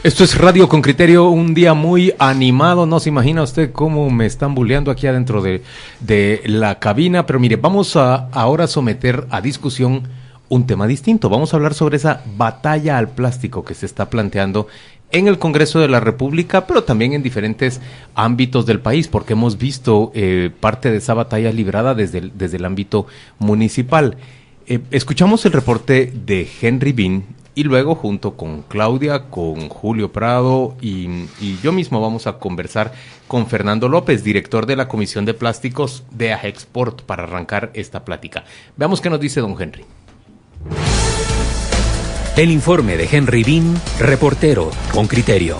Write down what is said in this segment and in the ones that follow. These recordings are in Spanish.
Esto es Radio con Criterio, un día muy animado. No se imagina usted cómo me están bulleando aquí adentro de la cabina. Pero mire, vamos a ahora someter a discusión un tema distinto. Vamos a hablar sobre esa batalla al plástico que se está planteando en el Congreso de la República, pero también en diferentes ámbitos del país, porque hemos visto parte de esa batalla librada desde el ámbito municipal. Escuchamos el reporte de Henry Bean y luego junto con Claudia, con Julio Prado y yo mismo vamos a conversar con Fernando López, director de la Comisión de Plásticos de AGEXPORT, para arrancar esta plática. Veamos qué nos dice don Henry. El informe de Henry Bean, reportero con criterio.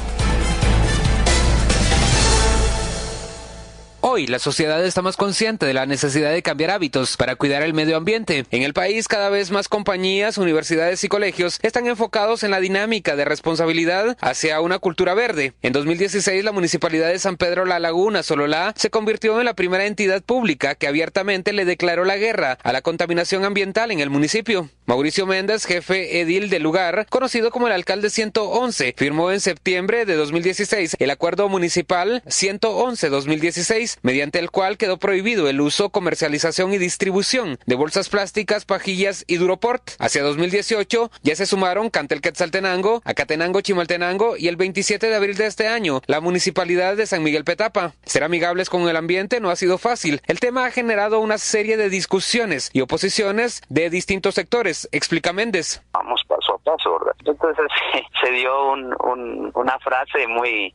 Hoy, la sociedad está más consciente de la necesidad de cambiar hábitos para cuidar el medio ambiente. En el país, cada vez más compañías, universidades y colegios están enfocados en la dinámica de responsabilidad hacia una cultura verde. En 2016, la Municipalidad de San Pedro La Laguna, Sololá, se convirtió en la primera entidad pública que abiertamente le declaró la guerra a la contaminación ambiental en el municipio. Mauricio Méndez, jefe edil del lugar, conocido como el alcalde 111, firmó en septiembre de 2016 el Acuerdo Municipal 111-2016, mediante el cual quedó prohibido el uso, comercialización y distribución de bolsas plásticas, pajillas y Duroport. Hacia 2018 ya se sumaron Cantel-Quetzaltenango, Acatenango, Chimaltenango y el 27 de abril de este año la Municipalidad de San Miguel Petapa. Ser amigables con el ambiente no ha sido fácil. El tema ha generado una serie de discusiones y oposiciones de distintos sectores, explica Méndez. Vamos paso a paso, ¿verdad? Entonces se dio una frase muy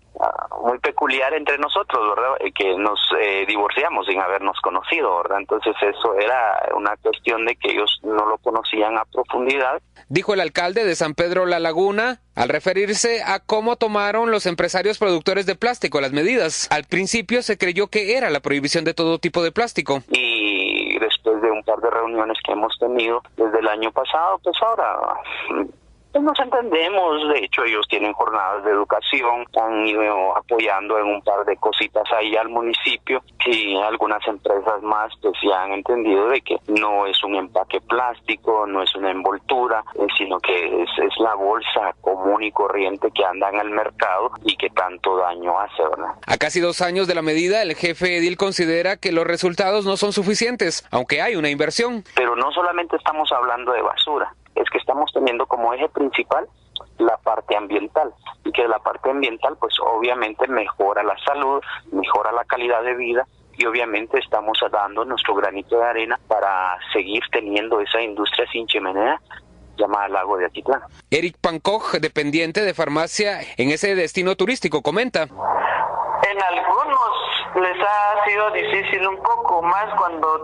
peculiar entre nosotros, ¿verdad? Que nos divorciamos sin habernos conocido, ¿verdad? Entonces eso era una cuestión de que ellos no lo conocían a profundidad. Dijo el alcalde de San Pedro La Laguna al referirse a cómo tomaron los empresarios productores de plástico las medidas. Al principio se creyó que era la prohibición de todo tipo de plástico. Y después de un par de reuniones que hemos tenido desde el año pasado, pues ahora nos entendemos. De hecho, ellos tienen jornadas de educación, han ido apoyando en un par de cositas ahí al municipio, y algunas empresas más pues ya han entendido de que no es un empaque plástico, no es una envoltura, sino que es la bolsa común y corriente que anda en el mercado y que tanto daño hace, ¿verdad? A casi 2 años de la medida, el jefe edil considera que los resultados no son suficientes, aunque hay una inversión. Pero no solamente estamos hablando de basura, es que estamos teniendo como eje principal la parte ambiental, y que la parte ambiental pues obviamente mejora la salud, mejora la calidad de vida, y obviamente estamos dando nuestro granito de arena para seguir teniendo esa industria sin chimenea llamada Lago de Atitlán. Eric Pancoj, dependiente de farmacia en ese destino turístico, comenta. En algunos les ha sido difícil un poco más cuando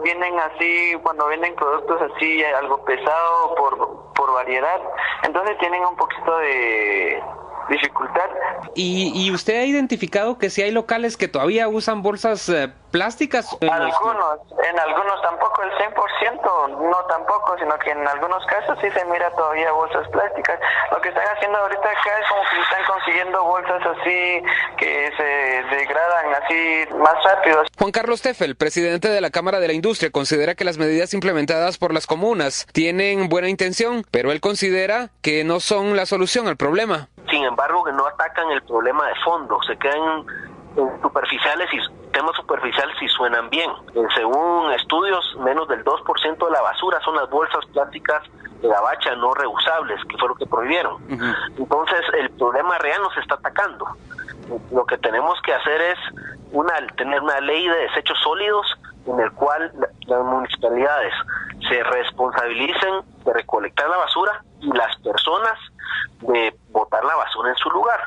venden productos así algo pesado por variedad, entonces tienen un poquito de dificultad. ¿Y usted ha identificado que si hay locales que todavía usan bolsas plásticas? En algunos tampoco el 100%, no tampoco, sino que en algunos casos sí se mira todavía bolsas plásticas. Lo que están haciendo ahorita acá es como que están consiguiendo bolsas así que se degradan así más rápido. Juan Carlos Teffel, presidente de la Cámara de la Industria, considera que las medidas implementadas por las comunas tienen buena intención, pero él considera que no son la solución al problema. Sin embargo, que no atacan el problema de fondo, se quedan superficiales y temas superficiales y suenan bien. Según estudios, menos del 2% de la basura son las bolsas plásticas de la bacha no reusables, que fue lo que prohibieron. Entonces, el problema real nos está atacando. Lo que tenemos que hacer es tener una ley de desechos sólidos en el cual las municipalidades se responsabilicen de recolectar la basura y las personas de botar la basura en su lugar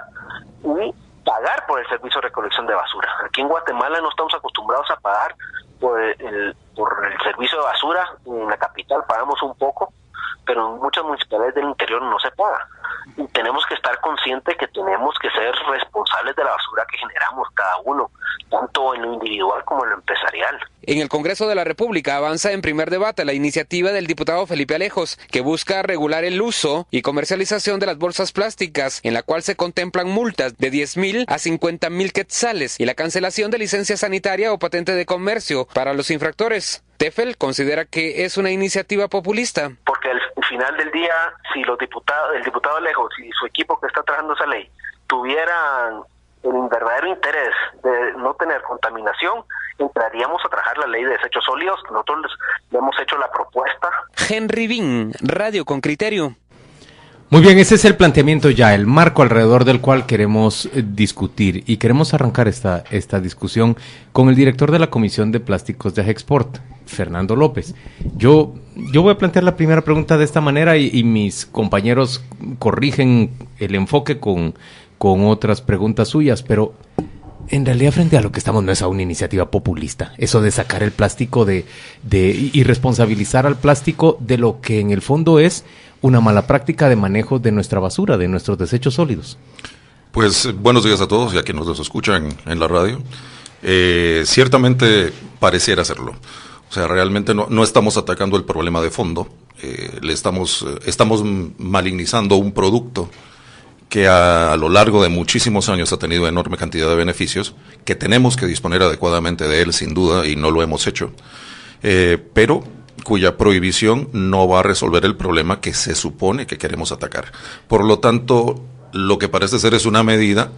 y pagar por el servicio de recolección de basura. Aquí en Guatemala no estamos acostumbrados a pagar por el servicio de basura. En la capital pagamos un poco, pero en muchas municipalidades del interior no se paga. Y tenemos que estar conscientes que tenemos que ser responsables de la basura que generamos cada uno, tanto en lo individual como en lo empresarial. En el Congreso de la República avanza en primer debate la iniciativa del diputado Felipe Alejos, que busca regular el uso y comercialización de las bolsas plásticas, en la cual se contemplan multas de 10,000 a 50,000 quetzales y la cancelación de licencia sanitaria o patente de comercio para los infractores. Teffel considera que es una iniciativa populista. Porque al final del día, si el diputado Alejos y su equipo que está trabajando esa ley tuvieran el verdadero interés de no tener contaminación, entraríamos a trabajar la ley de desechos sólidos, que nosotros le hemos hecho la propuesta. Henry Bin, Radio con Criterio. Muy bien, ese es el planteamiento ya, el marco alrededor del cual queremos discutir, y queremos arrancar esta discusión con el director de la Comisión de Plásticos de Agexport, Fernando López. Yo voy a plantear la primera pregunta de esta manera y mis compañeros corrigen el enfoque con otras preguntas suyas, pero en realidad frente a lo que estamos no es a una iniciativa populista, eso de sacar el plástico y responsabilizar al plástico de lo que en el fondo es una mala práctica de manejo de nuestra basura, de nuestros desechos sólidos. Pues buenos días a todos y a quienes nos escuchan en la radio. Ciertamente pareciera serlo. O sea, realmente no estamos atacando el problema de fondo. Estamos malignizando un producto que a lo largo de muchísimos años ha tenido enorme cantidad de beneficios, que tenemos que disponer adecuadamente de él, sin duda, y no lo hemos hecho. Pero cuya prohibición no va a resolver el problema que se supone que queremos atacar. Por lo tanto, lo que parece ser es una medida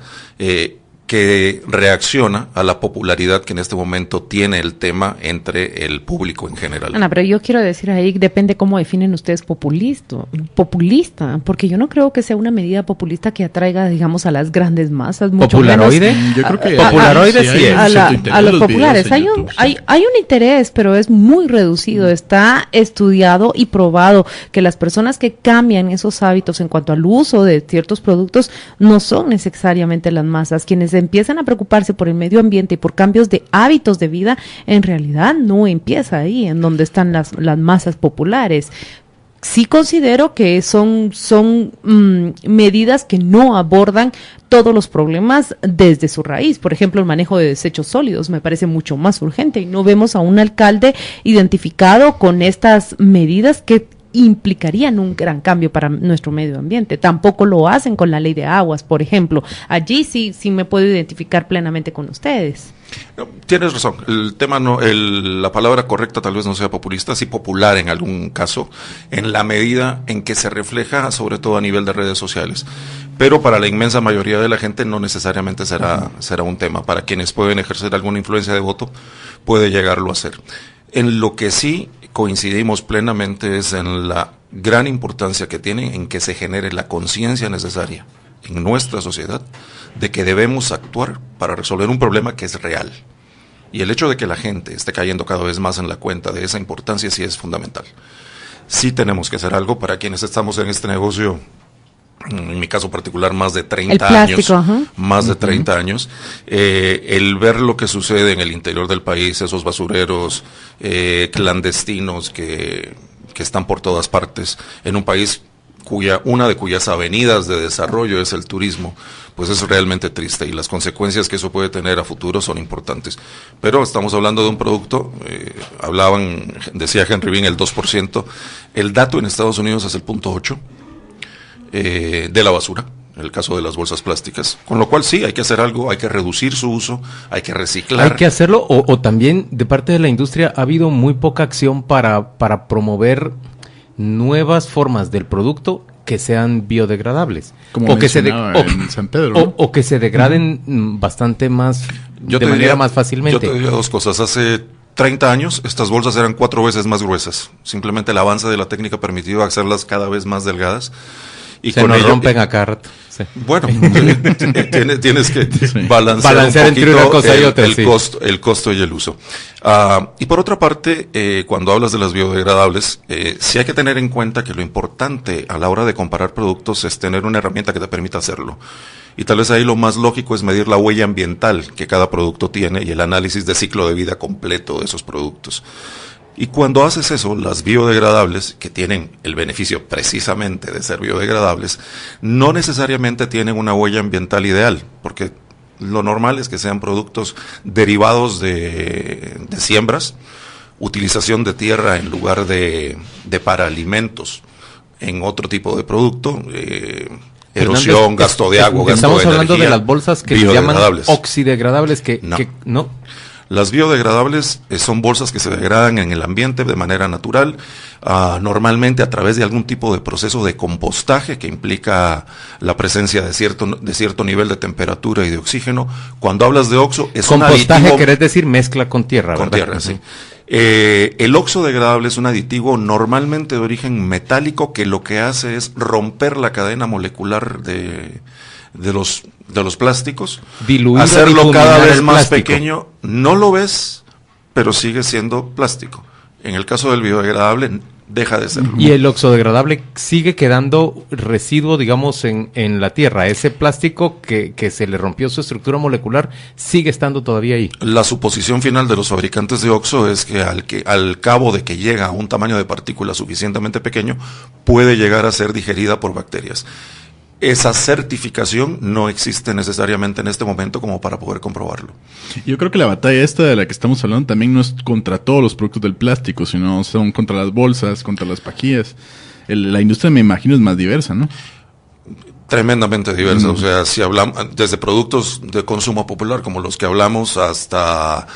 que reacciona a la popularidad que en este momento tiene el tema entre el público en general. Ana, pero yo quiero decir ahí, depende cómo definen ustedes populista, porque yo no creo que sea una medida populista que atraiga, digamos, a las grandes masas. Mucho ¿Popularoide? Menos, yo creo que popularoide sí es. A los populares. Hay un interés, pero es muy reducido. Está estudiado y probado que las personas que cambian esos hábitos en cuanto al uso de ciertos productos no son necesariamente las masas. Quienes empiezan a preocuparse por el medio ambiente y por cambios de hábitos de vida, en realidad no empieza ahí, en donde están las masas populares. Sí considero que son medidas que no abordan todos los problemas desde su raíz. Por ejemplo, el manejo de desechos sólidos me parece mucho más urgente y no vemos a un alcalde identificado con estas medidas que implicarían un gran cambio para nuestro medio ambiente. Tampoco lo hacen con la ley de aguas, por ejemplo. Allí sí me puedo identificar plenamente con ustedes. No, tienes razón, el tema la palabra correcta tal vez no sea populista, sí popular en algún caso, en la medida en que se refleja sobre todo a nivel de redes sociales, pero para la inmensa mayoría de la gente no necesariamente será un tema. Para quienes pueden ejercer alguna influencia de voto, puede llegarlo a ser. En lo que sí coincidimos plenamente es en la gran importancia que tiene en que se genere la conciencia necesaria en nuestra sociedad de que debemos actuar para resolver un problema que es real. Y el hecho de que la gente esté cayendo cada vez más en la cuenta de esa importancia sí es fundamental. Sí tenemos que hacer algo para quienes estamos en este negocio, en mi caso particular, más de 30 años, más de 30 años, el ver lo que sucede en el interior del país, esos basureros clandestinos que están por todas partes, en un país una de cuyas avenidas de desarrollo es el turismo, pues es realmente triste y las consecuencias que eso puede tener a futuro son importantes. Pero estamos hablando de un producto, decía Henry Bin, el 2%, el dato en Estados Unidos es el 0.8%, de la basura, en el caso de las bolsas plásticas, con lo cual sí, hay que hacer algo, hay que reducir su uso, hay que reciclar. Hay que hacerlo, o también de parte de la industria ha habido muy poca acción para promover nuevas formas del producto que sean biodegradables, como o que en San Pedro, ¿no? o que se degraden bastante más, más fácilmente. Yo te diría dos cosas. Hace 30 años estas bolsas eran 4 veces más gruesas. Simplemente el avance de la técnica ha permitido hacerlas cada vez más delgadas. Y se nos rompen a cada rato. Sí. Bueno, tienes que balancear un poquito entre una cosa y otra, el costo y el uso. Y por otra parte, cuando hablas de las biodegradables, sí hay que tener en cuenta que lo importante a la hora de comparar productos es tener una herramienta que te permita hacerlo. Y tal vez ahí lo más lógico es medir la huella ambiental que cada producto tiene y el análisis de ciclo de vida completo de esos productos. Y cuando haces eso, las biodegradables, que tienen el beneficio precisamente de ser biodegradables, no necesariamente tienen una huella ambiental ideal, porque lo normal es que sean productos derivados de siembras, utilización de tierra en lugar de para alimentos en otro tipo de producto, erosión, gasto de agua, gasto de energía. Estamos hablando de las bolsas que se llaman oxidegradables, que no. Las biodegradables son bolsas que se degradan en el ambiente de manera natural, normalmente a través de algún tipo de proceso de compostaje que implica la presencia de cierto nivel de temperatura y de oxígeno. Cuando hablas de oxo, es un aditivo. Compostaje querés decir mezcla con tierra, ¿verdad? Con tierra, sí. El oxo degradable es un aditivo normalmente de origen metálico que lo que hace es romper la cadena molecular de los plásticos, hacerlo cada vez más pequeño. No lo ves, pero sigue siendo plástico. En el caso del biodegradable deja de serlo. Y el oxodegradable sigue quedando residuo, digamos, en la tierra. Ese plástico que se le rompió su estructura molecular sigue estando todavía ahí. La suposición final de los fabricantes de oxo es que al cabo de que llega a un tamaño de partícula suficientemente pequeño, puede llegar a ser digerida por bacterias. Esa certificación no existe necesariamente en este momento como para poder comprobarlo. Yo creo que la batalla esta de la que estamos hablando también no es contra todos los productos del plástico, sino son contra las bolsas, contra las pajillas. La industria, me imagino, es más diversa, ¿no? Tremendamente diversa, o sea, si hablamos desde productos de consumo popular como los que hablamos hasta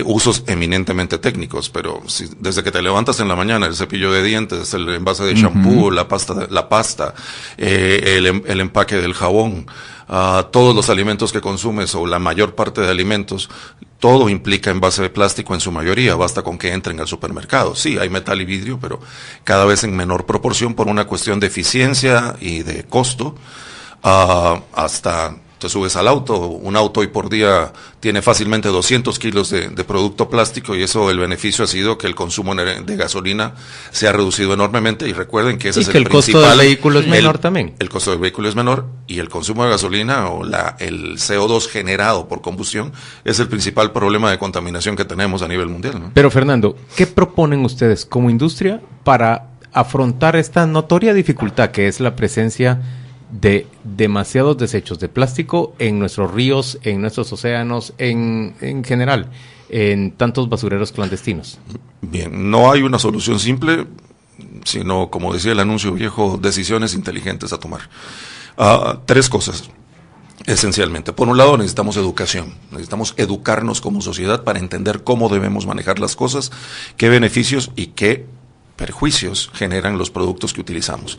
usos eminentemente técnicos, pero desde que te levantas en la mañana, el cepillo de dientes, el envase de shampoo, la pasta, el empaque del jabón, todos los alimentos que consumes o la mayor parte de alimentos, todo implica envase de plástico en su mayoría, basta con que entren al supermercado. Sí, hay metal y vidrio, pero cada vez en menor proporción por una cuestión de eficiencia y de costo, hasta te subes al auto, un auto hoy por día tiene fácilmente 200 kilos de producto plástico y eso, el beneficio ha sido que el consumo de gasolina se ha reducido enormemente y recuerden que ese es el principal. Y que el costo del vehículo es menor también. El costo del vehículo es menor y el consumo de gasolina o el CO2 generado por combustión es el principal problema de contaminación que tenemos a nivel mundial, ¿no? Pero Fernando, ¿qué proponen ustedes como industria para afrontar esta notoria dificultad que es la presencia de demasiados desechos de plástico en nuestros ríos, en nuestros océanos, en general, en tantos basureros clandestinos? Bien, no hay una solución simple, sino, como decía el anuncio viejo, decisiones inteligentes a tomar. Tres cosas, esencialmente. Por un lado, necesitamos educación. Necesitamos educarnos como sociedad para entender cómo debemos manejar las cosas, qué beneficios y qué perjuicios generan los productos que utilizamos.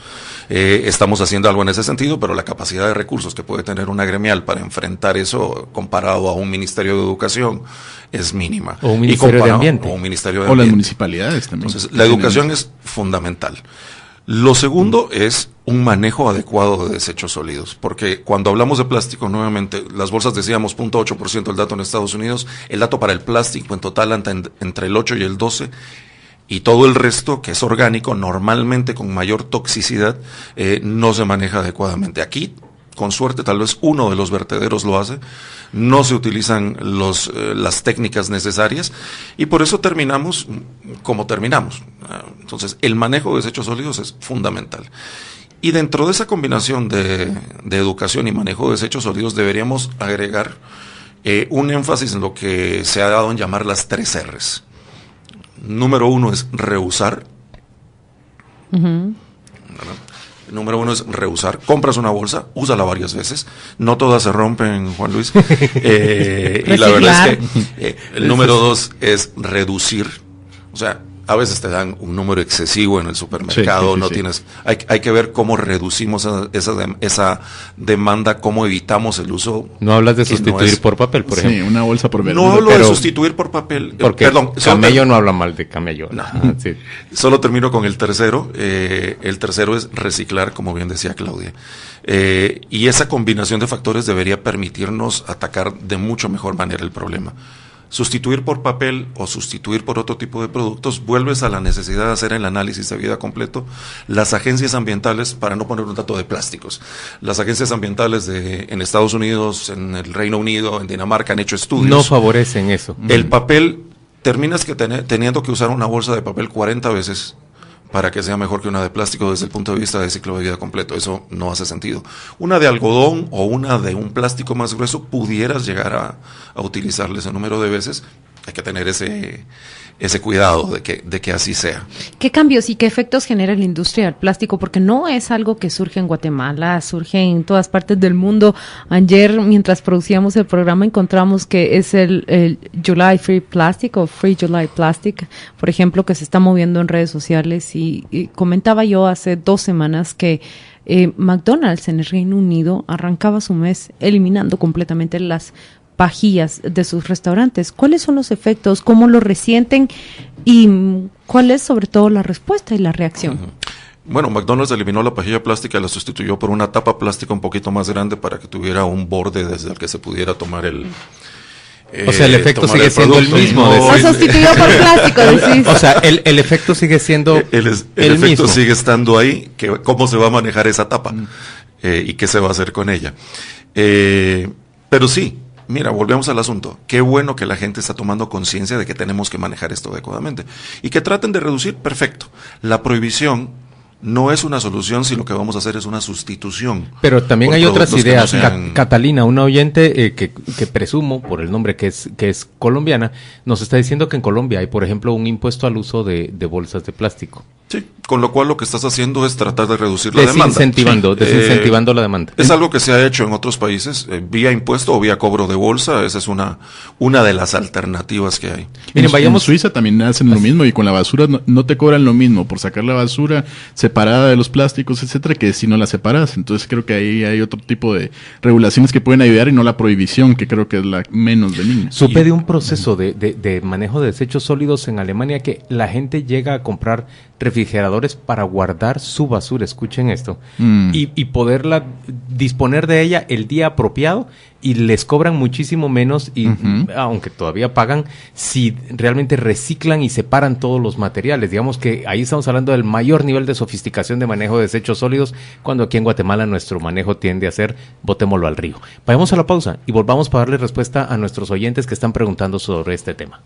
Estamos haciendo algo en ese sentido, pero la capacidad de recursos que puede tener una gremial para enfrentar eso comparado a un Ministerio de Educación es mínima. O un Ministerio de Ambiente. O un Ministerio de Ambiente. O las municipalidades también. Entonces, la educación es fundamental. Lo segundo es un manejo adecuado de desechos sólidos, porque cuando hablamos de plástico, nuevamente, las bolsas decíamos 0.8% el dato en Estados Unidos, el dato para el plástico en total anda entre el 8 y el 12%, y todo el resto, que es orgánico, normalmente con mayor toxicidad, no se maneja adecuadamente. Aquí, con suerte, tal vez uno de los vertederos lo hace, no se utilizan las técnicas necesarias, y por eso terminamos como terminamos. Entonces, el manejo de desechos sólidos es fundamental. Y dentro de esa combinación de educación y manejo de desechos sólidos, deberíamos agregar un énfasis en lo que se ha dado en llamar las 3 R's. Número 1 es reusar. Número 1 es reusar. Compras una bolsa, úsala varias veces. No todas se rompen, Juan Luis. Y la verdad es que el número 2 es reducir. O sea, a veces te dan un número excesivo en el supermercado, hay que ver cómo reducimos esa demanda, cómo evitamos el uso. No hablas de sustituir por papel, por ejemplo. Sí, una bolsa por verdura. No hablo de sustituir por papel. Porque Camello no habla mal de Camello. No. Sí. Solo termino con el tercero. El tercero es reciclar, como bien decía Claudia. Y esa combinación de factores debería permitirnos atacar de mucho mejor manera el problema. Sustituir por papel o sustituir por otro tipo de productos, vuelves a la necesidad de hacer el análisis de vida completo. Las agencias ambientales, para no poner un dato de plásticos, las agencias ambientales en Estados Unidos, en el Reino Unido, en Dinamarca han hecho estudios. No favorecen eso. El papel, terminas teniendo que usar una bolsa de papel 40 veces para que sea mejor que una de plástico desde el punto de vista de ciclo de vida completo. Eso no hace sentido. Una de algodón o una de un plástico más grueso pudieras llegar a utilizarle ese número de veces, Hay que tener ese cuidado de que así sea. ¿Qué cambios y qué efectos genera la industria del plástico? Porque no es algo que surge en Guatemala, surge en todas partes del mundo. Ayer, mientras producíamos el programa, encontramos que es el July Free Plastic o Free July Plastic, por ejemplo, que se está moviendo en redes sociales y comentaba yo hace 2 semanas que McDonald's en el Reino Unido arrancaba su mes eliminando completamente las pajillas de sus restaurantes. ¿Cuáles son los efectos? ¿Cómo lo resienten? ¿Y cuál es sobre todo la respuesta y la reacción? Bueno, McDonald's eliminó la pajilla plástica y la sustituyó por una tapa plástica un poquito más grande para que tuviera un borde desde el que se pudiera tomar el... o sea, el efecto sigue siendo el mismo. Lo sustituyó por plástico, decís. O sea, el efecto sigue siendo el efecto mismo. Sigue estando ahí. ¿Cómo se va a manejar esa tapa? ¿Y qué se va a hacer con ella? Pero sí, mira, volvemos al asunto. Qué bueno que la gente está tomando conciencia de que tenemos que manejar esto adecuadamente. Y que traten de reducir, perfecto. La prohibición no es una solución, sino que vamos a hacer es una sustitución. Pero también hay otras ideas. No sean... Catalina, una oyente que presumo, por el nombre que es colombiana, nos está diciendo que en Colombia hay, por ejemplo, un impuesto al uso de bolsas de plástico. Sí, con lo cual lo que estás haciendo es tratar de reducir la demanda. Desincentivando la demanda. Es algo que se ha hecho en otros países, vía impuesto o vía cobro de bolsa. Esa es una de las alternativas que hay. Miren, en Suiza también hacen lo mismo y con la basura no te cobran lo mismo por sacar la basura separada de los plásticos, etcétera, que si no la separas. Entonces creo que ahí hay otro tipo de regulaciones que pueden ayudar y no la prohibición, que creo que es la menos benigna. Supe de un proceso de manejo de desechos sólidos en Alemania que la gente llega a comprar refrigeradores para guardar su basura, escuchen esto, y poderla disponer de ella el día apropiado, y les cobran muchísimo menos, y aunque todavía pagan, si realmente reciclan y separan todos los materiales. Digamos que ahí estamos hablando del mayor nivel de sofisticación de manejo de desechos sólidos, cuando aquí en Guatemala nuestro manejo tiende a ser botémoslo al río. Vayamos a la pausa y volvamos para darle respuesta a nuestros oyentes que están preguntando sobre este tema.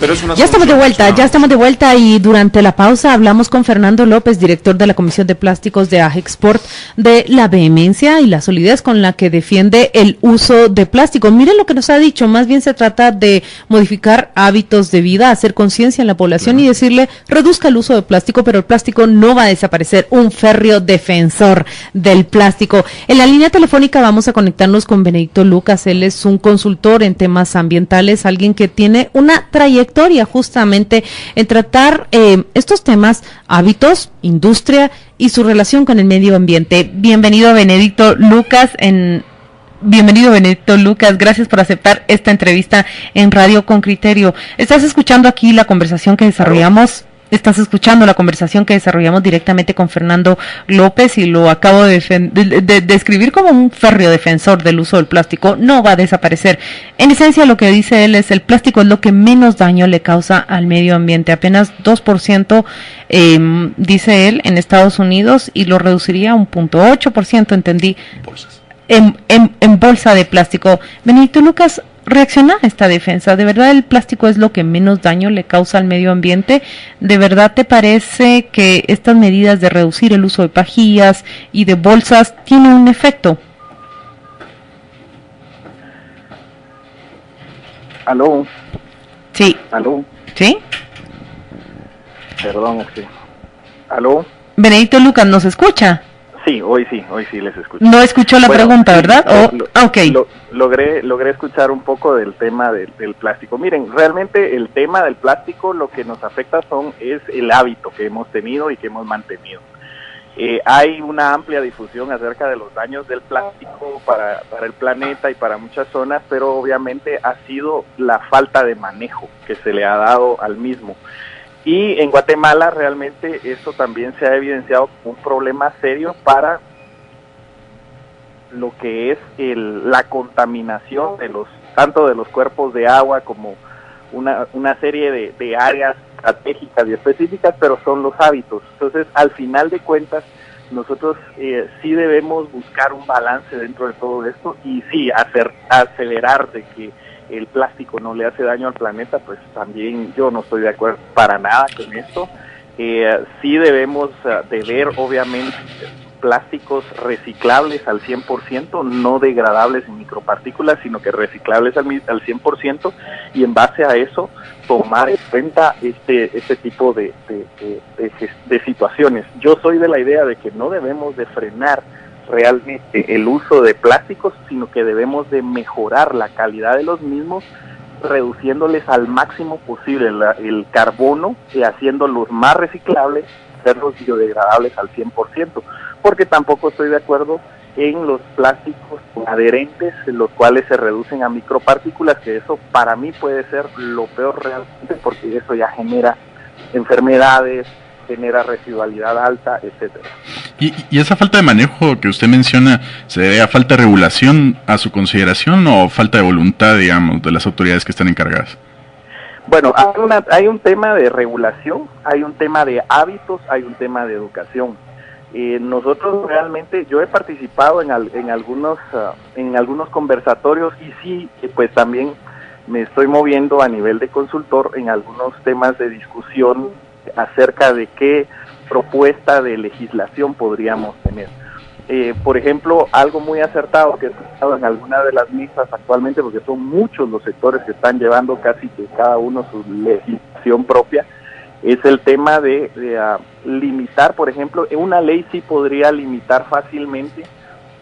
Pero es una ya estamos de vuelta y durante la pausa hablamos con Fernando López, director de la Comisión de Plásticos de AGEXPORT, de la vehemencia y la solidez con la que defiende el uso de plástico. Miren lo que nos ha dicho, más bien se trata de modificar hábitos de vida, hacer conciencia en la población y decirle, reduzca el uso de plástico, pero el plástico no va a desaparecer, un férreo defensor del plástico. En la línea telefónica vamos a conectarnos con Benedicto Lucas, él es un consultor en temas ambientales, alguien que tiene una trayectoria justamente en tratar estos temas, hábitos, industria y su relación con el medio ambiente. Bienvenido Benedicto Lucas, gracias por aceptar esta entrevista en Radio con Criterio. Estás escuchando aquí la conversación que desarrollamos. Estás escuchando la conversación que desarrollamos directamente con Fernando López y lo acabo de describir como un férreo defensor del uso del plástico. No va a desaparecer. En esencia lo que dice él es el plástico es lo que menos daño le causa al medio ambiente. Apenas 2%, dice él, en Estados Unidos y lo reduciría a 1.8%, entendí, en bolsa de plástico. Benedicto Lucas, reacciona a esta defensa. ¿De verdad el plástico es lo que menos daño le causa al medio ambiente? ¿De verdad te parece que estas medidas de reducir el uso de pajillas y de bolsas tienen un efecto? ¿Aló? Sí. ¿Aló? ¿Sí? Perdón, ¿aló? Benedicto Lucas, ¿nos escucha? Sí, hoy sí les escucho. No escuchó la pregunta, ¿verdad? Okay. Logré escuchar un poco del tema del plástico. Miren, realmente el tema del plástico lo que nos afecta es el hábito que hemos tenido y que hemos mantenido. Hay una amplia difusión acerca de los daños del plástico para el planeta y para muchas zonas, pero obviamente ha sido la falta de manejo que se le ha dado al mismo. Y en Guatemala realmente esto también se ha evidenciado como un problema serio para lo que es la contaminación tanto de los cuerpos de agua como una serie de áreas estratégicas y específicas, pero son los hábitos. Entonces, al final de cuentas, nosotros sí debemos buscar un balance dentro de todo esto y sí acelerar de que el plástico no le hace daño al planeta, pues también yo no estoy de acuerdo para nada con esto. Sí debemos de ver, obviamente, plásticos reciclables al 100%, no degradables en micropartículas, sino que reciclables al 100%, y en base a eso tomar en cuenta este tipo de situaciones. Yo soy de la idea de que no debemos de frenar realmente el uso de plásticos, sino que debemos de mejorar la calidad de los mismos, reduciéndoles al máximo posible el carbono y haciéndolos más reciclables, hacerlos biodegradables al 100%, porque tampoco estoy de acuerdo en los plásticos adherentes, los cuales se reducen a micropartículas, que eso para mí puede ser lo peor realmente, porque eso ya genera enfermedades, genera residualidad alta, etcétera. ¿Y esa falta de manejo que usted menciona se debe a falta de regulación a su consideración o falta de voluntad, digamos, de las autoridades que están encargadas? Bueno, hay un tema de regulación, hay un tema de hábitos, hay un tema de educación. Nosotros realmente, yo he participado en algunos conversatorios y sí, pues también me estoy moviendo a nivel de consultor en algunos temas de discusión acerca de qué propuesta de legislación podríamos tener. Por ejemplo, algo muy acertado que he escuchado en algunas de las misas actualmente, porque son muchos los sectores que están llevando casi que cada uno su legislación propia, es el tema de limitar, por ejemplo, una ley sí podría limitar fácilmente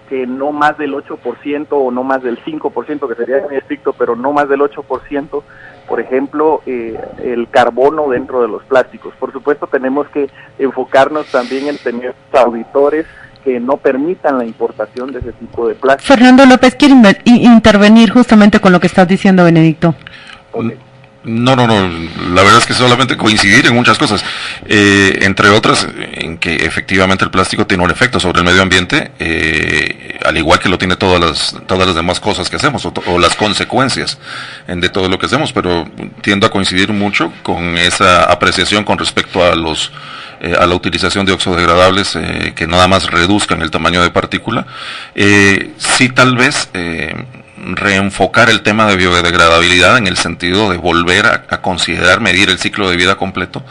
que no más del 8% o no más del 5%, que sería muy estricto, pero no más del 8%, por ejemplo, el carbono dentro de los plásticos. Por supuesto, tenemos que enfocarnos también en tener auditores que no permitan la importación de ese tipo de plásticos. Fernando López quiere intervenir justamente con lo que estás diciendo, Benedicto. Okay. No, la verdad es que solamente coincidir en muchas cosas, entre otras en que efectivamente el plástico tiene un efecto sobre el medio ambiente, al igual que lo tiene todas las demás cosas que hacemos o las consecuencias de todo lo que hacemos, pero tiendo a coincidir mucho con esa apreciación con respecto a la utilización de oxodegradables que nada más reduzcan el tamaño de partícula. Sí, tal vez reenfocar el tema de biodegradabilidad en el sentido de volver a considerar medir el ciclo de vida completo,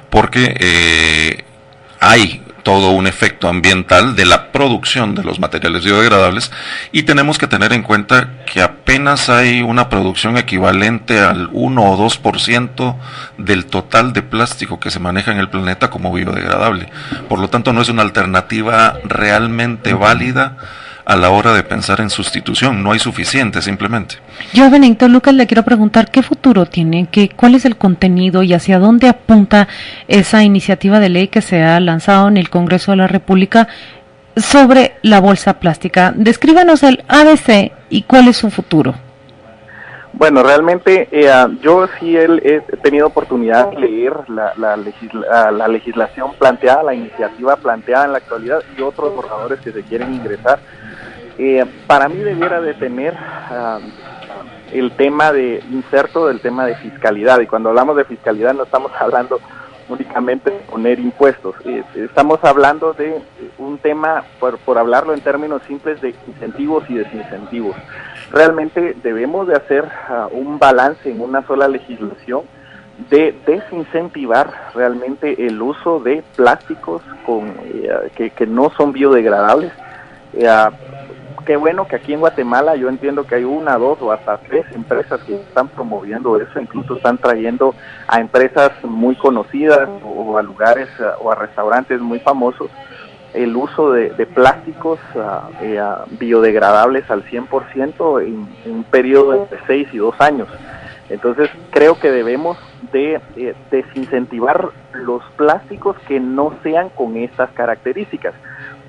porque hay todo un efecto ambiental de la producción de los materiales biodegradables y tenemos que tener en cuenta que apenas hay una producción equivalente al 1 o 2% del total de plástico que se maneja en el planeta como biodegradable. Por lo tanto, no es una alternativa realmente válida a la hora de pensar en sustitución, no hay suficiente simplemente. Yo, Benedicto Lucas, le quiero preguntar qué futuro tiene, cuál es el contenido y hacia dónde apunta esa iniciativa de ley que se ha lanzado en el Congreso de la República sobre la bolsa plástica. Descríbanos el ABC y cuál es su futuro. Bueno, realmente yo sí he tenido oportunidad de leer la legislación planteada, la iniciativa planteada en la actualidad y otros borradores que se quieren ingresar. Para mí debiera de tener el tema de inserto del tema de fiscalidad, y cuando hablamos de fiscalidad no estamos hablando únicamente de poner impuestos, estamos hablando de un tema, por hablarlo en términos simples, de incentivos y desincentivos. Realmente debemos de hacer un balance en una sola legislación de desincentivar realmente el uso de plásticos que no son biodegradables. Qué bueno que aquí en Guatemala yo entiendo que hay 1, 2 o hasta 3 empresas que están promoviendo eso, incluso están trayendo a empresas muy conocidas o a lugares o a restaurantes muy famosos el uso de plásticos biodegradables al 100% en un periodo de 6 y 2 años. Entonces creo que debemos de desincentivar los plásticos que no sean con estas características.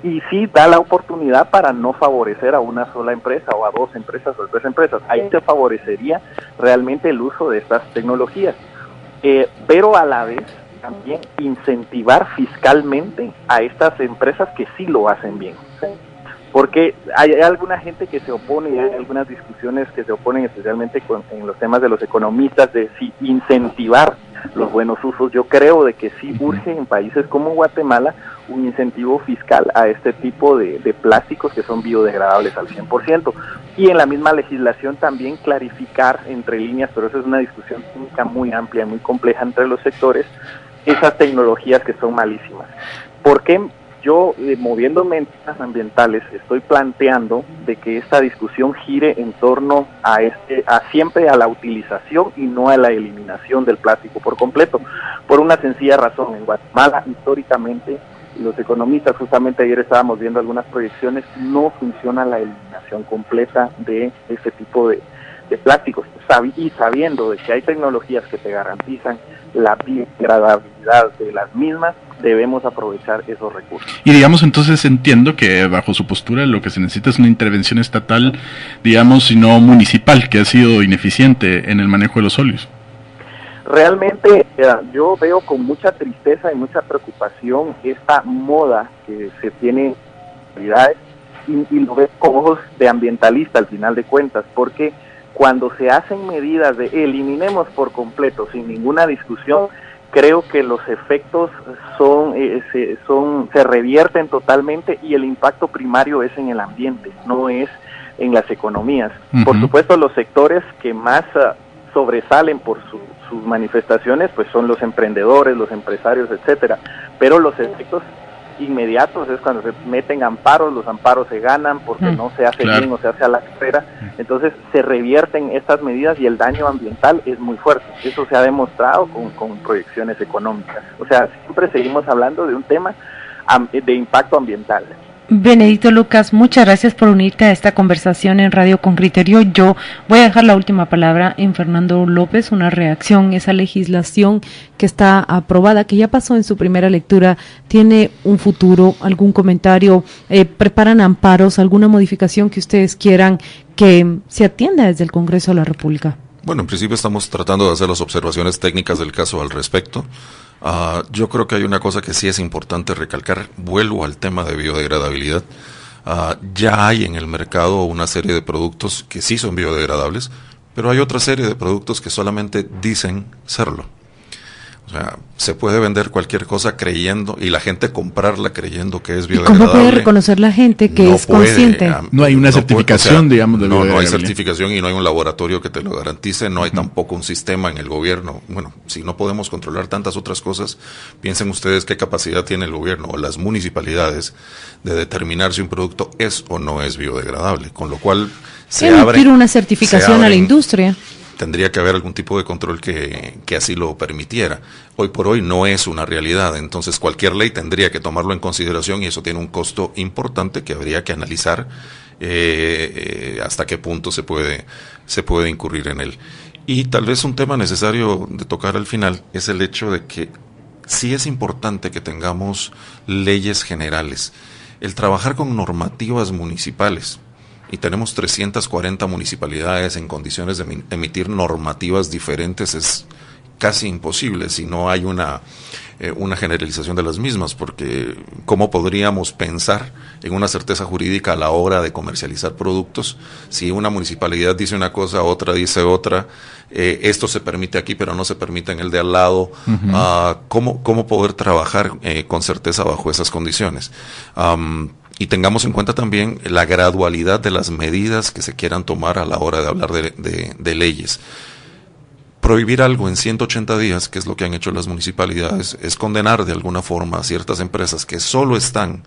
Y sí da la oportunidad para no favorecer a una sola empresa o a 2 empresas o 3 empresas. Ahí se favorecería realmente el uso de estas tecnologías. Pero a la vez también incentivar fiscalmente a estas empresas que sí lo hacen bien. Porque hay alguna gente que se opone, y hay algunas discusiones que se oponen especialmente en los temas de los economistas de si incentivar los buenos usos. Yo creo de que sí urge en países como Guatemala un incentivo fiscal a este tipo de plásticos que son biodegradables al 100%. Y en la misma legislación también clarificar entre líneas, pero eso es una discusión técnica muy amplia, muy compleja entre los sectores, esas tecnologías que son malísimas. ¿Por qué Yo, moviéndome en temas ambientales, estoy planteando de que esta discusión gire en torno a siempre a la utilización y no a la eliminación del plástico por completo, por una sencilla razón. En Guatemala, históricamente, los economistas, justamente ayer estábamos viendo algunas proyecciones, no funciona la eliminación completa de este tipo de plásticos, y sabiendo de que hay tecnologías que te garantizan la biodegradabilidad de las mismas, debemos aprovechar esos recursos. Y digamos, entonces entiendo que bajo su postura lo que se necesita es una intervención estatal, digamos, y no municipal, que ha sido ineficiente en el manejo de los óleos. Realmente yo veo con mucha tristeza y mucha preocupación esta moda que se tiene en realidades, y lo veo con ojos de ambientalista al final de cuentas, porque cuando se hacen medidas de eliminemos por completo sin ninguna discusión, creo que los efectos se revierten totalmente y el impacto primario es en el ambiente, no es en las economías. Uh-huh. Por supuesto, los sectores que más sobresalen por sus manifestaciones pues son los emprendedores, los empresarios, etcétera, pero los efectos inmediatos es cuando se meten amparos, los amparos se ganan porque no se hace bien o se hace a la carrera, entonces se revierten estas medidas y el daño ambiental es muy fuerte. Eso se ha demostrado con proyecciones económicas. O sea, siempre seguimos hablando de un tema de impacto ambiental. Benedicto Lucas, muchas gracias por unirte a esta conversación en Radio con Criterio. Yo voy a dejar la última palabra en Fernando López, una reacción. Esa legislación que está aprobada, que ya pasó en su primera lectura, ¿tiene un futuro? ¿Algún comentario? ¿Preparan amparos? ¿Alguna modificación que ustedes quieran que se atienda desde el Congreso de la República? Bueno, en principio estamos tratando de hacer las observaciones técnicas del caso al respecto. Yo creo que hay una cosa que sí es importante recalcar. Vuelvo al tema de biodegradabilidad. Ya hay en el mercado una serie de productos que sí son biodegradables, pero hay otra serie de productos que solamente dicen serlo. O sea, se puede vender cualquier cosa creyendo, y la gente comprarla creyendo que es biodegradable. ¿Cómo puede reconocer la gente que es consciente? No hay una certificación, digamos, de biodegradabilidad. No hay certificación y no hay un laboratorio que te lo garantice, no hay tampoco un sistema en el gobierno. Bueno, si no podemos controlar tantas otras cosas, piensen ustedes qué capacidad tiene el gobierno o las municipalidades de determinar si un producto es o no es biodegradable, con lo cual se abre una certificación a la industria. Tendría que haber algún tipo de control que así lo permitiera. Hoy por hoy no es una realidad, entonces cualquier ley tendría que tomarlo en consideración y eso tiene un costo importante que habría que analizar hasta qué punto se puede incurrir en él. Y tal vez un tema necesario de tocar al final es el hecho de que sí es importante que tengamos leyes generales. El trabajar con normativas municipales, y tenemos 340 municipalidades en condiciones de emitir normativas diferentes, es casi imposible si no hay una generalización de las mismas, porque ¿cómo podríamos pensar en una certeza jurídica a la hora de comercializar productos si una municipalidad dice una cosa, otra dice otra, esto se permite aquí pero no se permite en el de al lado? Uh-huh. ¿Cómo poder trabajar con certeza bajo esas condiciones? Y tengamos en cuenta también la gradualidad de las medidas que se quieran tomar a la hora de hablar de leyes. Prohibir algo en 180 días, que es lo que han hecho las municipalidades, es condenar de alguna forma a ciertas empresas que solo están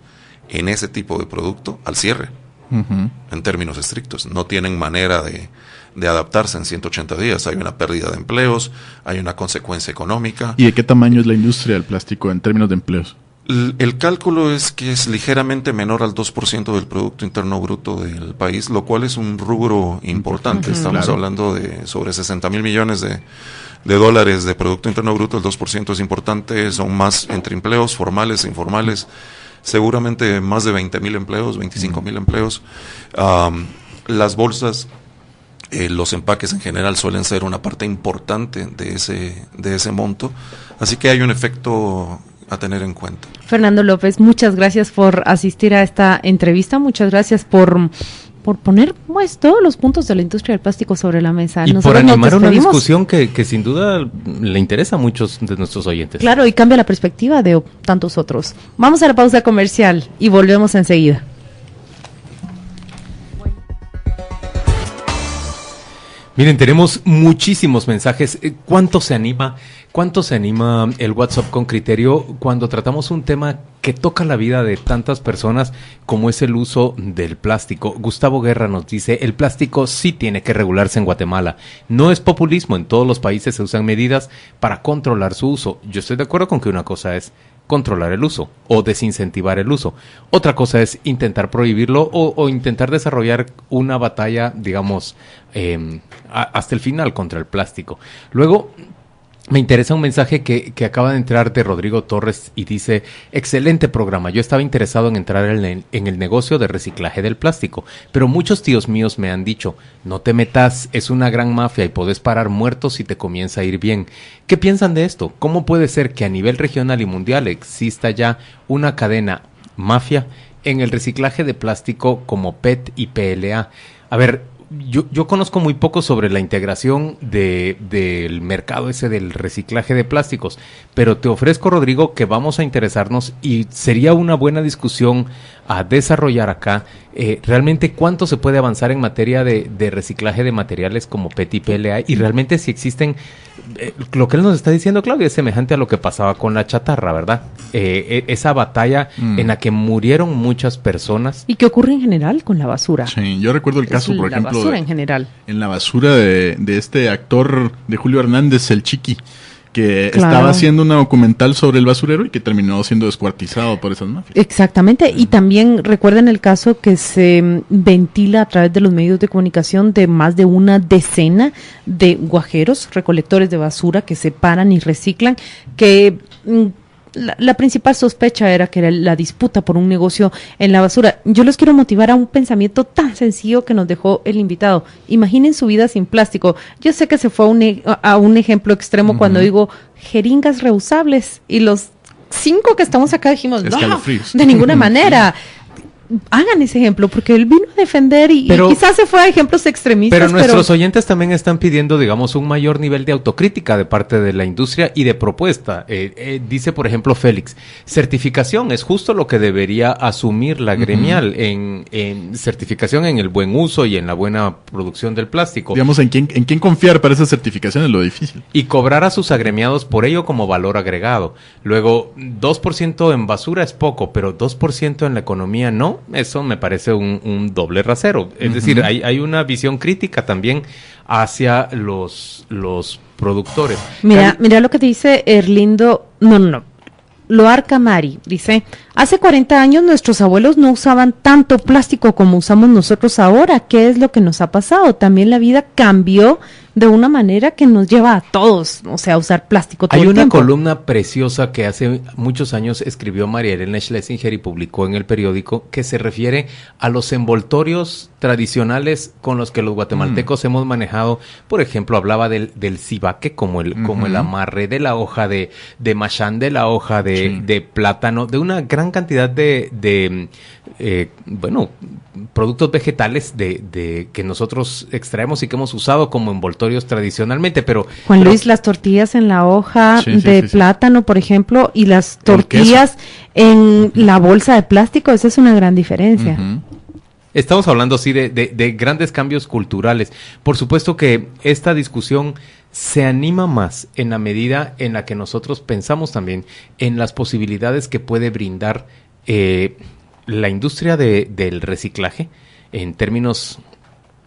en ese tipo de producto al cierre, en términos estrictos. No tienen manera de adaptarse en 180 días. Hay una pérdida de empleos, hay una consecuencia económica. ¿Y de qué tamaño es la industria del plástico en términos de empleos? El cálculo es que es ligeramente menor al 2% del Producto Interno Bruto del país, lo cual es un rubro importante. Estamos hablando de sobre 60,000 millones de dólares de Producto Interno Bruto. El 2% es importante, son más entre empleos formales e informales, seguramente más de 20,000 empleos, 25,000 empleos. Las bolsas, los empaques en general suelen ser una parte importante de ese monto, así que hay un efecto a tener en cuenta. Fernando López, muchas gracias por asistir a esta entrevista, muchas gracias por poner pues todos los puntos de la industria del plástico sobre la mesa. Y por animar una discusión que sin duda le interesa a muchos de nuestros oyentes. Claro, y cambia la perspectiva de tantos otros. Vamos a la pausa comercial y volvemos enseguida. Miren, tenemos muchísimos mensajes. ¿Cuánto se anima el WhatsApp con Criterio cuando tratamos un tema que toca la vida de tantas personas como es el uso del plástico. Gustavo Guerra nos dice, el plástico sí tiene que regularse en Guatemala. No es populismo, en todos los países se usan medidas para controlar su uso. Yo estoy de acuerdo con que una cosa es controlar el uso o desincentivar el uso. Otra cosa es intentar prohibirlo o intentar desarrollar una batalla, digamos, hasta el final contra el plástico. Luego, me interesa un mensaje que acaba de entrar de Rodrigo Torres y dice, excelente programa, yo estaba interesado en entrar en el negocio de reciclaje del plástico, pero muchos tíos míos me han dicho, no te metas, es una gran mafia y puedes parar muertos si te comienza a ir bien. ¿Qué piensan de esto? ¿Cómo puede ser que a nivel regional y mundial exista ya una cadena mafia en el reciclaje de plástico como PET y PLA? A ver, yo conozco muy poco sobre la integración del mercado ese del reciclaje de plásticos, pero te ofrezco, Rodrigo, que vamos a interesarnos y sería una buena discusión a desarrollar acá realmente cuánto se puede avanzar en materia de reciclaje de materiales como PET y PLA y realmente si existen, lo que él nos está diciendo, Claudia, es semejante a lo que pasaba con la chatarra, ¿verdad? Esa batalla en la que murieron muchas personas. ¿Y qué ocurre en general con la basura? Sí, yo recuerdo el caso, por ejemplo, la basura en general. En la basura de este actor de Julio Hernández, el Chiqui, que estaba haciendo una documental sobre el basurero y que terminó siendo descuartizado por esas mafias. Exactamente, y también recuerden el caso que se ventila a través de los medios de comunicación de más de una decena de guajeros, recolectores de basura que separan y reciclan, que la principal sospecha era que era la disputa por un negocio en la basura. Yo los quiero motivar a un pensamiento tan sencillo que nos dejó el invitado. Imaginen su vida sin plástico. Yo sé que se fue a un ejemplo extremo cuando digo jeringas reusables y los 5 que estamos acá dijimos, no, de ninguna manera. Hagan ese ejemplo, porque él vino a defender y quizás se fue a ejemplos extremistas. Pero nuestros oyentes también están pidiendo, digamos, un mayor nivel de autocrítica de parte de la industria y de propuesta. Dice, por ejemplo, Félix, certificación es justo lo que debería asumir la gremial en certificación en el buen uso y en la buena producción del plástico. Digamos, ¿en quién confiar para esa certificación es lo difícil? Y cobrar a sus agremiados por ello como valor agregado. Luego, 2% en basura es poco, pero 2% en la economía no. Eso me parece un doble rasero. Es decir, hay una visión crítica también hacia los productores. Mira lo que dice Erlindo. No. Loar Camari dice, hace 40 años nuestros abuelos no usaban tanto plástico como usamos nosotros ahora. ¿Qué es lo que nos ha pasado? También la vida cambió de una manera que nos lleva a todos, o sea, a usar plástico todo el tiempo. Hay una columna preciosa que hace muchos años escribió María Elena Schlesinger y publicó en el periódico que se refiere a los envoltorios tradicionales con los que los guatemaltecos hemos manejado. Por ejemplo, hablaba del cibaque como el amarre de la hoja de machán, de la hoja de plátano, de una gran cantidad de productos vegetales que nosotros extraemos y que hemos usado como envoltorios tradicionalmente, pero Luis, las tortillas en la hoja de plátano, por ejemplo, y las tortillas en la bolsa de plástico, esa es una gran diferencia. Estamos hablando, sí, de grandes cambios culturales. Por supuesto que esta discusión se anima más en la medida en la que nosotros pensamos también en las posibilidades que puede brindar la industria del reciclaje en términos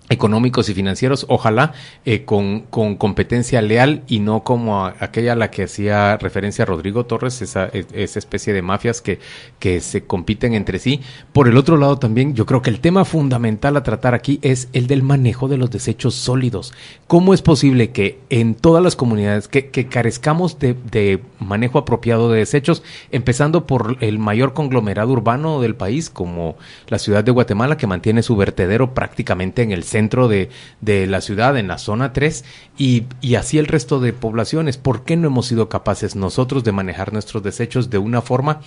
económicos y financieros, ojalá con competencia leal y no como aquella a la que hacía referencia Rodrigo Torres, esa especie de mafias que se compiten entre sí. Por el otro lado también, yo creo que el tema fundamental a tratar aquí es el del manejo de los desechos sólidos. ¿Cómo es posible que en todas las comunidades que carezcamos de manejo apropiado de desechos, empezando por el mayor conglomerado urbano del país, como la ciudad de Guatemala, que mantiene su vertedero prácticamente en el centro de la ciudad, en la zona 3, y así el resto de poblaciones? ¿Por qué no hemos sido capaces nosotros de manejar nuestros desechos de una forma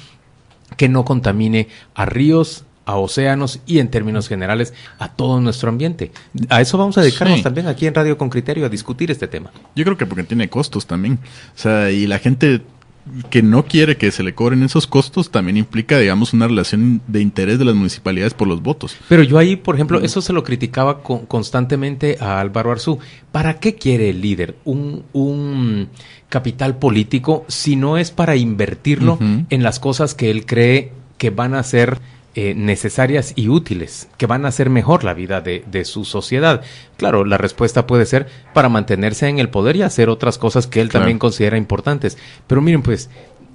que no contamine a ríos, a océanos y en términos generales a todo nuestro ambiente? A eso vamos a dedicarnos también aquí en Radio Con Criterio, a discutir este tema. Yo creo que porque tiene costos también. O sea, y la gente que no quiere que se le cobren esos costos, también implica, digamos, una relación de interés de las municipalidades por los votos. Pero yo ahí, por ejemplo, eso se lo criticaba constantemente a Álvaro Arzú. ¿Para qué quiere el líder un capital político si no es para invertirlo en las cosas que él cree que van a ser necesarias y útiles, que van a hacer mejor la vida de su sociedad? Claro, la respuesta puede ser para mantenerse en el poder y hacer otras cosas que él también considera importantes. Pero miren, pues,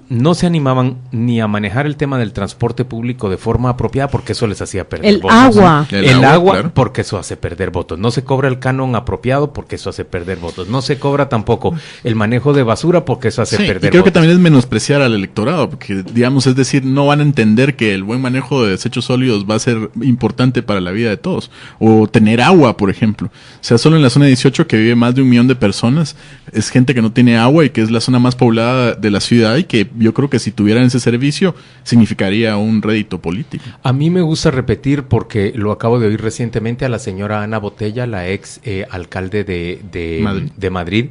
no se animaban ni a manejar el tema del transporte público de forma apropiada porque eso les hacía perder votos. El agua, claro, porque eso hace perder votos. No se cobra el canon apropiado porque eso hace perder votos. No se cobra tampoco el manejo de basura porque eso hace perder votos. Creo que también es menospreciar al electorado, porque, digamos, es decir, no van a entender que el buen manejo de desechos sólidos va a ser importante para la vida de todos. O tener agua, por ejemplo. O sea, solo en la zona 18, que vive más de 1 millón de personas, es gente que no tiene agua y que es la zona más poblada de la ciudad, y que yo creo que si tuvieran ese servicio significaría un rédito político. A mí me gusta repetir, porque lo acabo de oír recientemente, a la señora Ana Botella, la ex alcalde de Madrid,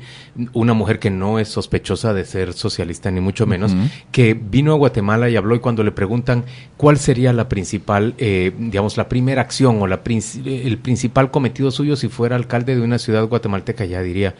una mujer que no es sospechosa de ser socialista ni mucho menos, que vino a Guatemala y habló, y cuando le preguntan cuál sería la principal, digamos, la primera acción o el principal cometido suyo si fuera alcalde de una ciudad guatemalteca, ya diría: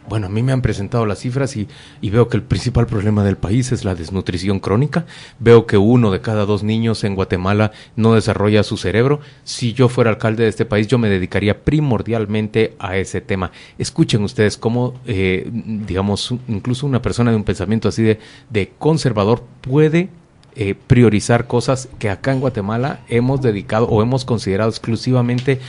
bueno, a mí me han presentado las cifras y veo que el principal problema del país es la desnutrición crónica. Veo que 1 de cada 2 niños en Guatemala no desarrolla su cerebro. Si yo fuera alcalde de este país, yo me dedicaría primordialmente a ese tema. Escuchen ustedes cómo, digamos, incluso una persona de un pensamiento así de conservador puede priorizar cosas que acá en Guatemala hemos dedicado o hemos considerado exclusivamente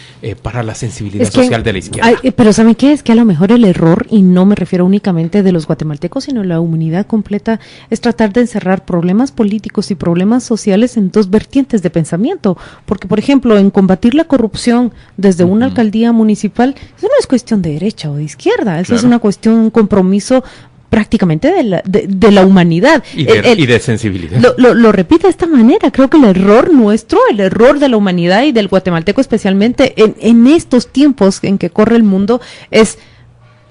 para la sensibilidad social de la izquierda. Pero ¿saben qué? Es que a lo mejor el error, y no me refiero únicamente de los guatemaltecos, sino la humanidad completa, es tratar de encerrar problemas políticos y problemas sociales en 2 vertientes de pensamiento. Porque, por ejemplo, en combatir la corrupción desde una alcaldía municipal, eso no es cuestión de derecha o de izquierda, eso es una cuestión, un compromiso prácticamente de la humanidad y de sensibilidad. Lo repite de esta manera. Creo que el error nuestro, el error de la humanidad y del guatemalteco especialmente en estos tiempos en que corre el mundo, es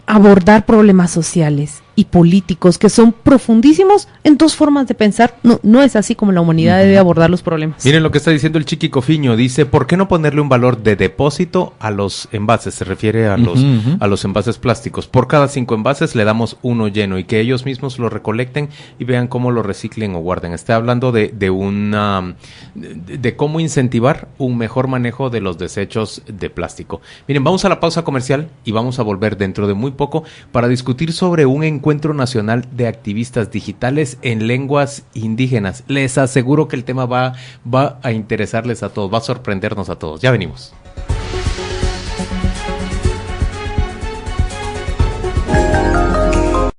abordar problemas sociales y políticos que son profundísimos en 2 formas de pensar. No es así como la humanidad debe abordar los problemas. Miren lo que está diciendo el Chiqui Cofiño. Dice: ¿por qué no ponerle un valor de depósito a los envases? Se refiere a los envases plásticos. Por cada 5 envases le damos 1 lleno, y que ellos mismos lo recolecten y vean cómo lo reciclen o guarden. Está hablando de cómo incentivar un mejor manejo de los desechos de plástico. Miren, vamos a la pausa comercial y vamos a volver dentro de muy poco para discutir sobre un Encuentro Nacional de Activistas Digitales en Lenguas Indígenas. Les aseguro que el tema va a interesarles a todos, va a sorprendernos a todos. Ya venimos.